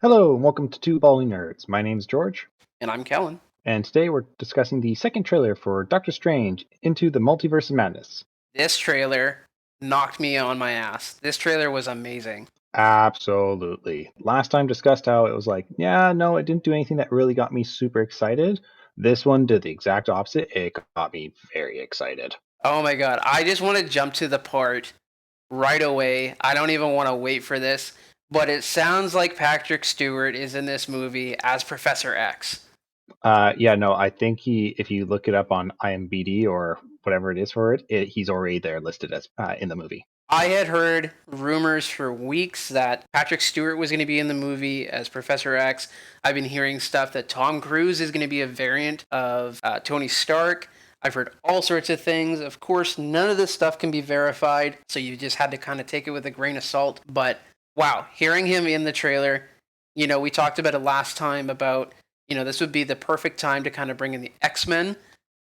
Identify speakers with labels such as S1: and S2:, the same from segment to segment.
S1: Hello, and welcome to Two Bally Nerds. My name's George,
S2: And I'm Kellen.
S1: and today we're discussing the second trailer for Doctor Strange Into the Multiverse of Madness.
S2: This trailer knocked me on my ass. This trailer was amazing.
S1: Absolutely. Last time discussed how it was like, yeah, no, it didn't do anything that really got me super excited. This one did the exact opposite. It got me very excited.
S2: Oh my god, I just want to jump to the part right away. I don't even want to wait for this, but it sounds like Patrick Stewart is in this movie as Professor X.
S1: Yeah, no, I think if you look it up on IMBD or whatever it is for he's already there listed as in the movie.
S2: I had heard rumors for weeks that Patrick Stewart was going to be in the movie as Professor X. I've been hearing stuff that Tom Cruise is going to be a variant of Tony Stark. I've heard all sorts of things. Of course, none of this stuff can be verified, so you just had to kind of take it with a grain of salt. But wow, hearing him in the trailer, we talked about it last time about, this would be the perfect time to kind of bring in the X-Men.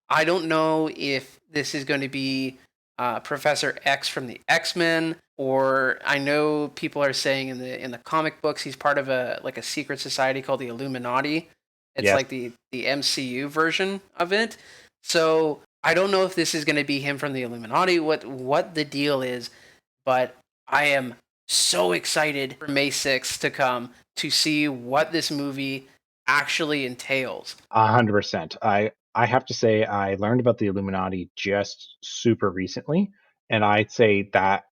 S2: I don't know if this is going to be Professor X from the X-Men, or I know people are saying in the comic books he's part of a secret society called the Illuminati. It's
S1: Yes.
S2: like the MCU version of it. So I don't know if this is going to be him from the Illuminati. What the deal is, but I am so excited for May 6th to come to see what this movie actually entails.
S1: 100%. I have to say I learned about the Illuminati just super recently, and I'd say that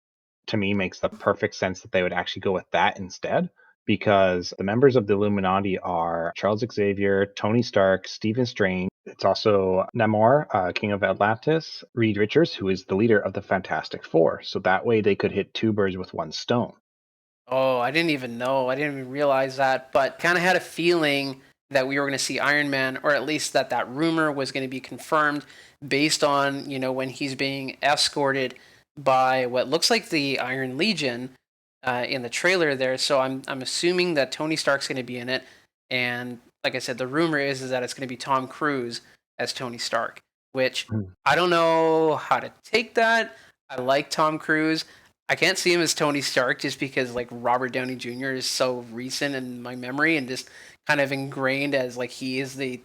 S1: to me makes the perfect sense that they would actually go with that instead, because the members of the Illuminati are Charles Xavier, Tony Stark, Stephen Strange. It's also Namor, King of Atlantis, Reed Richards, who is the leader of the Fantastic Four. So that way they could hit two birds with one stone.
S2: Oh, I didn't even know. I didn't even realize that, but kind of had a feeling that we were going to see Iron Man, or at least that rumor was going to be confirmed based on, when he's being escorted by what looks like the Iron Legion in the trailer there. So I'm assuming that Tony Stark's going to be in it, and like I said, the rumor is that it's going to be Tom Cruise as Tony Stark, which I don't know how to take that. I like Tom Cruise. I can't see him as Tony Stark just because like Robert Downey Jr. is so recent in my memory and just kind of ingrained as like he is the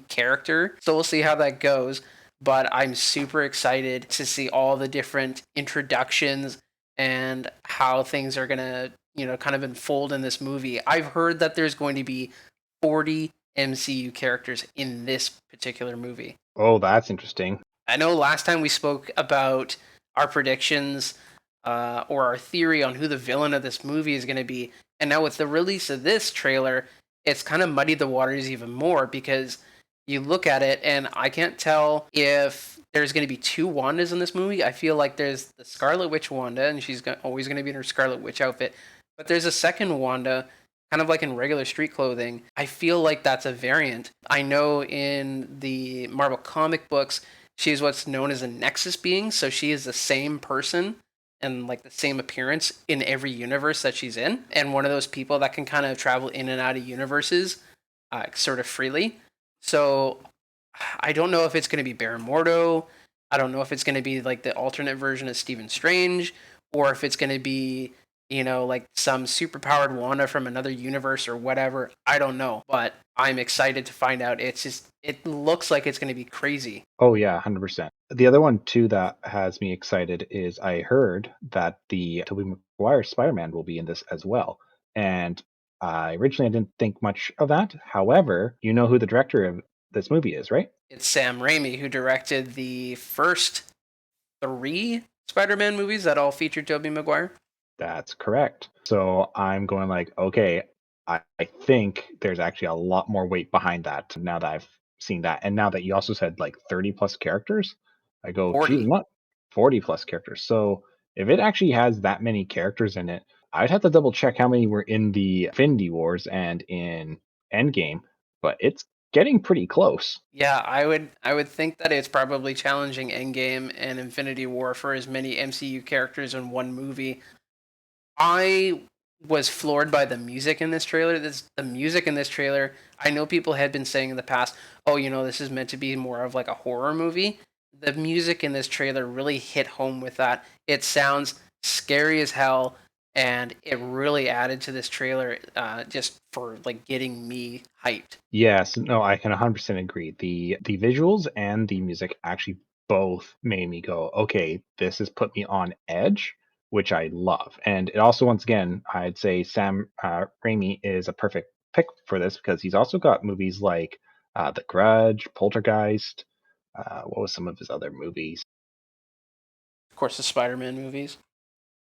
S2: character. So we'll see how that goes. But I'm super excited to see all the different introductions and how things are gonna, kind of unfold in this movie. I've heard that there's going to be 40 MCU characters in this particular movie.
S1: Oh, that's interesting.
S2: I know last time we spoke about our predictions or our theory on who the villain of this movie is going to be. And now with the release of this trailer, it's kind of muddied the waters even more because you look at it and I can't tell if there's going to be two Wandas in this movie. I feel like there's the Scarlet Witch Wanda, and she's always going to be in her Scarlet Witch outfit. But there's a second Wanda, kind of like in regular street clothing. I feel like that's a variant. I know in the Marvel comic books, she's what's known as a Nexus being, so she is the same person and like the same appearance in every universe that she's in, and one of those people that can kind of travel in and out of universes sort of freely. So I don't know if it's going to be Baron Mordo. I don't know if it's going to be like the alternate version of Stephen Strange, or if it's going to be, like some superpowered Wanda from another universe or whatever. I don't know, but I'm excited to find out. It looks like it's going to be crazy.
S1: Oh yeah, 100%. The other one too that has me excited is I heard that the Tobey Maguire Spider-Man will be in this as well. And originally I didn't think much of that. However, you know who the director of this movie is, right?
S2: It's Sam Raimi who directed the first three Spider-Man movies that all featured Tobey Maguire.
S1: That's correct. So I'm going like, okay, I think there's actually a lot more weight behind that now that I've seen that. And now that you also said like 30 plus characters, I go, geez,
S2: 40.
S1: what? 40 plus characters. So if it actually has that many characters in it, I'd have to double check how many were in the Infinity Wars and in Endgame, but it's getting pretty close.
S2: Yeah, I would think that it's probably challenging Endgame and Infinity War for as many MCU characters in one movie. I was floored by the music in this trailer. The music in this trailer. I know people had been saying in the past, "Oh, this is meant to be more of like a horror movie." The music in this trailer really hit home with that. It sounds scary as hell. and it really added to this trailer, just for like getting me hyped.
S1: Yes, no, I can 100% agree. The visuals and the music actually both made me go, okay, this has put me on edge, which I love. And it also, once again, I'd say Sam Raimi is a perfect pick for this because he's also got movies like The Grudge, Poltergeist. What was some of his other movies?
S2: Of course, the Spider-Man movies.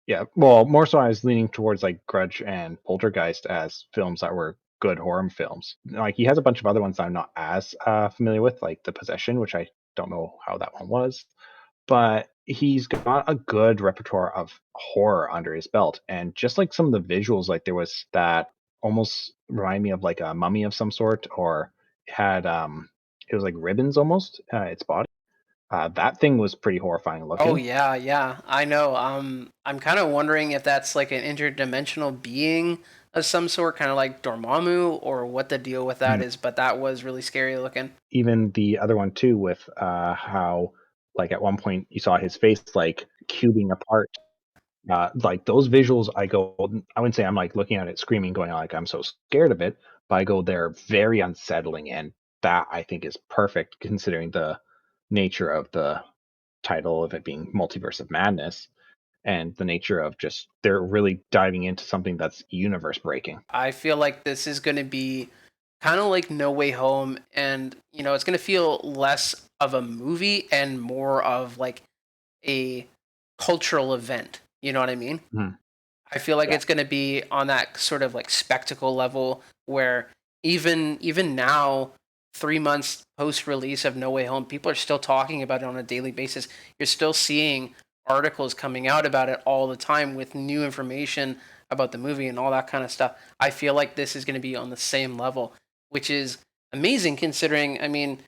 S1: Yeah, well, more so I was leaning towards like Grudge and Poltergeist as films that were good horror films. Like he has a bunch of other ones that I'm not as familiar with, like The Possession, which I don't know how that one was, but he's got a good repertoire of horror under his belt. And just like some of the visuals, like there was that almost remind me of like a mummy of some sort, or it had it was like ribbons almost its body. That thing was pretty horrifying
S2: Oh
S1: looking.
S2: yeah, yeah, I know. I'm kind of wondering if that's like an interdimensional being of some sort, kind of like Dormammu, or what the deal with that is. But that was really scary looking.
S1: Even the other one too with how like at one point you saw his face like cubing apart, like those visuals I wouldn't say I'm like looking at it screaming going like I'm so scared of it, but I go they're very unsettling, and that I think is perfect considering the nature of the title of it being Multiverse of Madness, and the nature of just they're really diving into something that's universe breaking.
S2: I feel like this is going to be kind of like No Way Home, and it's going to feel less of a movie and more of like a cultural event. You know what I mean?
S1: Mhm.
S2: I feel like
S1: Yeah,
S2: it's going to be on that sort of like spectacle level where even now, 3 months post release of No Way Home, people are still talking about it on a daily basis. You're still seeing articles coming out about it all the time with new information about the movie and all that kind of stuff. I feel like this is going to be on the same level, which is amazing considering. I mean,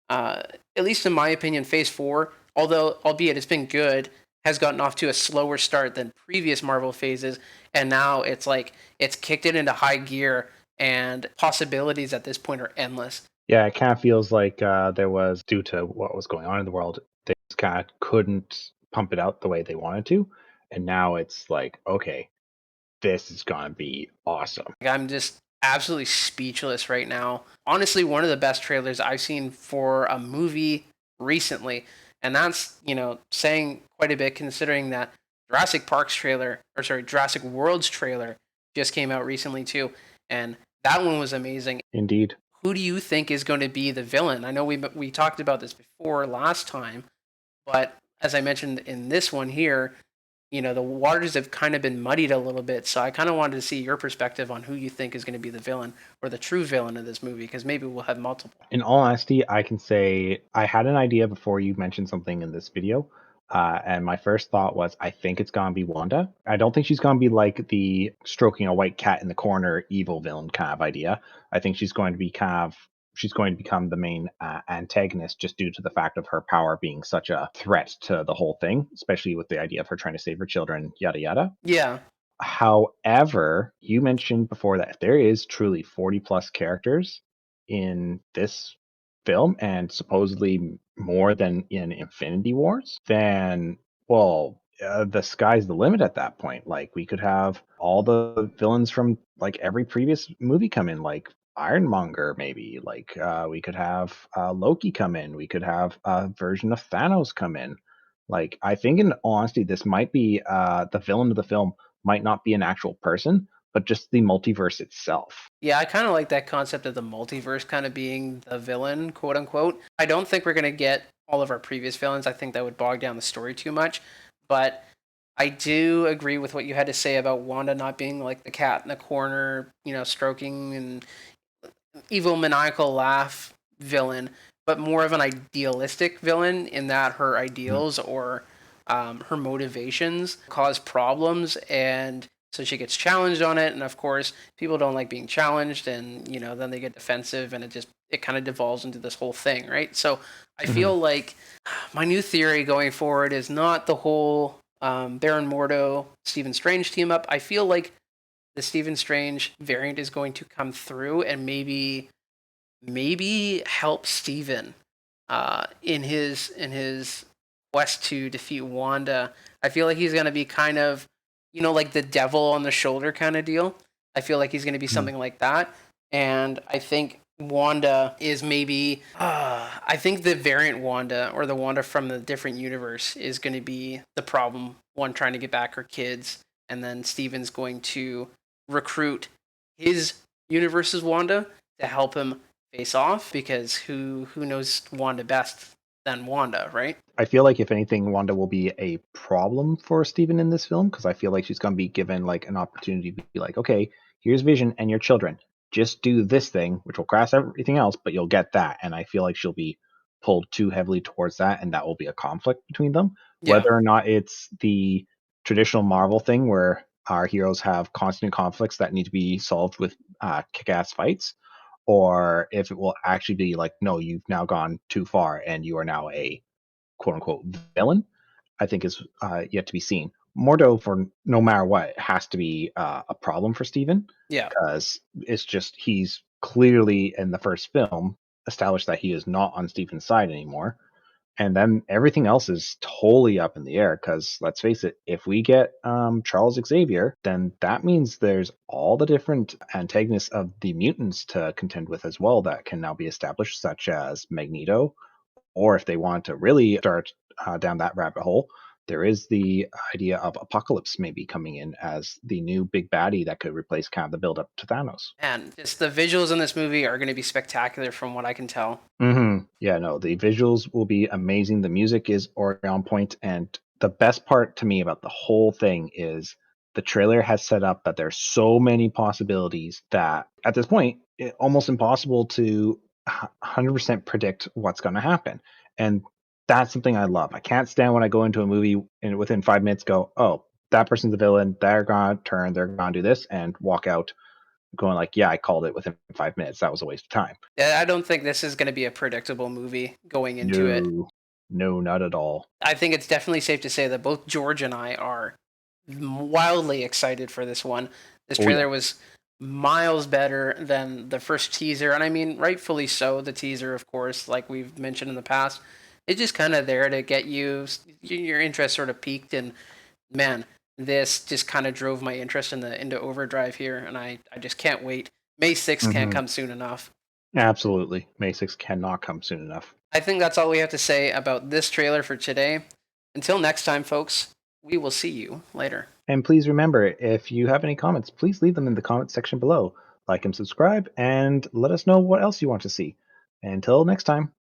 S2: uh, at least in my opinion, Phase 4, although albeit it's been good, has gotten off to a slower start than previous Marvel phases, and now it's like it's kicked it into high gear, and possibilities at this point are endless.
S1: yeah, it kind of feels like there was, due to what was going on in the world, they just kind of couldn't pump it out the way they wanted to, and now it's like, okay, this is gonna be awesome.
S2: Like, I'm just absolutely speechless right now. Honestly, one of the best trailers I've seen for a movie recently, and that's saying quite a bit considering that Jurassic World's trailer just came out recently too, and that one was amazing.
S1: Indeed.
S2: Who do you think is going to be the villain? I know we talked about this before last time, but as I mentioned in this one here, the waters have kind of been muddied a little bit. So I kind of wanted to see your perspective on who you think is going to be the villain or the true villain of this movie, because maybe we'll have multiple.
S1: In all honesty, I can say I had an idea before you mentioned something in this video, and my first thought was I think it's gonna be Wanda. I don't think she's gonna be like the stroking a white cat in the corner evil villain kind of idea. I think she's going to become the main antagonist just due to the fact of her power being such a threat to the whole thing, especially with the idea of her trying to save her children, yada yada.
S2: Yeah,
S1: However, you mentioned before that if there is truly 40 plus characters in this film and supposedly more than in Infinity Wars, then, well, the sky's the limit at that point. Like, we could have all the villains from like every previous movie come in, like Ironmonger, maybe. Like, we could have Loki come in. We could have a version of Thanos come in. Like, I think, in all honesty, this might be the villain of the film might not be an actual person, but just the multiverse itself.
S2: yeah, I kind of like that concept of the multiverse kind of being the villain, quote unquote. I don't think we're going to get all of our previous villains. I think that would bog down the story too much. But I do agree with what you had to say about Wanda not being like the cat in the corner, stroking and evil maniacal laugh villain, but more of an idealistic villain in that her
S1: Mhm.
S2: ideals or her motivations cause problems, and so she gets challenged on it. And of course, people don't like being challenged, and then they get defensive, and it kind of devolves into this whole thing, right? So I
S1: Mhm.
S2: feel like my new theory going forward is not the whole Baron Mordo Stephen Strange team up. I feel like the Stephen Strange variant is going to come through and maybe help Stephen in his quest to defeat Wanda. I feel like he's going to be kind of like the devil on the shoulder kind of deal. I feel like he's going to be
S1: Mhm.
S2: something like that. And I think Wanda is maybe. I think the variant Wanda or the Wanda from the different universe is going to be the problem. One trying to get back her kids, and then Steven's going to recruit his universe's Wanda to help him face off because who knows Wanda best than Wanda, right?
S1: I feel like if anything, Wanda will be a problem for Steven in this film because I feel like she's going to be given like an opportunity to be like, okay, here's Vision and your children. Just do this thing, which will crash everything else, but you'll get that. And I feel like she'll be pulled too heavily towards that, and that will be a conflict between them.
S2: Yeah.
S1: Whether or not it's the traditional Marvel thing where our heroes have constant conflicts that need to be solved with kick-ass fights, or if it will actually be like, no, you've now gone too far and you are now a quote unquote villain, I think is yet to be seen. Mordo, for no matter what, has to be a problem for Steven
S2: Yeah.
S1: because it's just he's clearly in the first film established that he is not on Steven's side anymore. And then everything else is totally up in the air because let's face it, if we get Charles Xavier, then that means there's all the different antagonists of the mutants to contend with as well that can now be established, such as Magneto, or if they want to really start down that rabbit hole, there is the idea of Apocalypse maybe coming in as the new big baddie that could replace kind of the build up to Thanos.
S2: And just the visuals in this movie are going to be spectacular from what I can tell.
S1: Yeah, no, the visuals will be amazing. The music is already on point, and the best part to me about the whole thing is the trailer has set up that there's so many possibilities that at this point, it's almost impossible to 100% predict what's going to happen. And that's something I love. I can't stand when I go into a movie and within 5 minutes go, oh, that person's the villain. They're going to turn. They're going to do this, and walk out going like, yeah, I called it within 5 minutes. That was a waste of time.
S2: I don't think this is going to be a predictable movie going into it.
S1: No, no, not at all.
S2: I think it's definitely safe to say that both George and I are wildly excited for this one. This
S1: Oh yeah.
S2: trailer was miles better than the first teaser, and I mean, rightfully so. The teaser, of course, like we've mentioned in the past, it's just kind of there to get your interest sort of peaked. And man, this just kind of drove my interest into overdrive here, and I just can't wait. May 6th can't
S1: Hmm.
S2: come soon enough.
S1: Absolutely. May 6 cannot come soon enough.
S2: I think that's all we have to say about this trailer for today. Until next time, folks, we will see you later.
S1: And please remember, if you have any comments, please leave them in the comments section below. Like and subscribe, and let us know what else you want to see. Until next time.